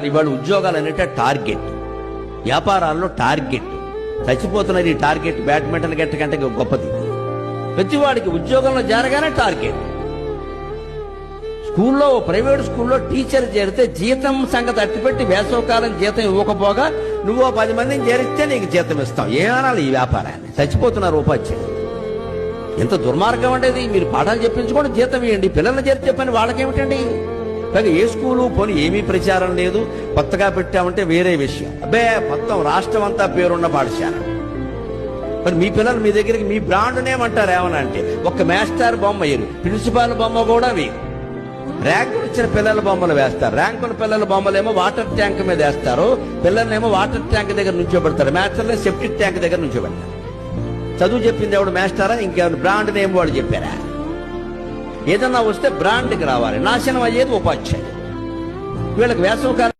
ఇవాళ ఉద్యోగాలు అనేటే టార్గెట్, వ్యాపారాల్లో టార్గెట్, చచ్చిపోతున్నది ఈ టార్గెట్. బ్యాడ్మింటన్ గట్ట కంటే గొప్పది. ప్రతివాడికి ఉద్యోగంలో చేరగానే టార్గెట్. స్కూల్లో, ప్రైవేట్ స్కూల్లో టీచర్ చేరితే జీతం సంగతి అట్టిపెట్టి వేసవకాలం జీతం ఇవ్వకపోగా నువ్వు 10 మందిని చేరిస్తే నీకు జీతం ఇస్తాం. ఏమనాలి ఈ వ్యాపారాన్ని? చచ్చిపోతున్నారు ఉపాధ్యాయులు. ఎంత దుర్మార్గం ఉండేది. మీరు పాఠాలు చెప్పించుకోండి, జీతం ఇవ్వండి. పిల్లల్ని చేరి చెప్పని వాళ్ళకేమిటండి? పైగా ఏ స్కూలు పోనీ ఏమీ ప్రచారం లేదు. కొత్తగా పెట్టామంటే వేరే విషయం. అబ్బే, మొత్తం రాష్ట్రం అంతా పేరున్న పాఠశాల. మరి మీ పిల్లలు మీ దగ్గరికి మీ బ్రాండ్ నేమ్ అంటారు ఏమన్నా అంటే ఒక్క మాస్టర్ బొమ్మ వేరు, ప్రిన్సిపాల్ బొమ్మ కూడా వేరు. ర్యాంకులు ఇచ్చిన పిల్లల బొమ్మలు వేస్తారు. ర్యాంకుల పిల్లల బొమ్మలేమో వాటర్ ట్యాంక్ మీద వేస్తారు. పిల్లలనేమో వాటర్ ట్యాంక్ దగ్గర నుంచోబెడతారు. మాస్టర్లే సెప్టిక్ ట్యాంక్ దగ్గర నుంచోబెడతారు. చదువు చెప్పింది ఎవడు మాస్టరా? ఇంకెవరు బ్రాండ్ నేమ్ వాళ్ళు చెప్పారా? ఏదన్నా వస్తే బ్రాండ్కి రావాలి. నాశనం అయ్యేది ఉపాధ్యాయులు. వీళ్ళకి వేసవకాలం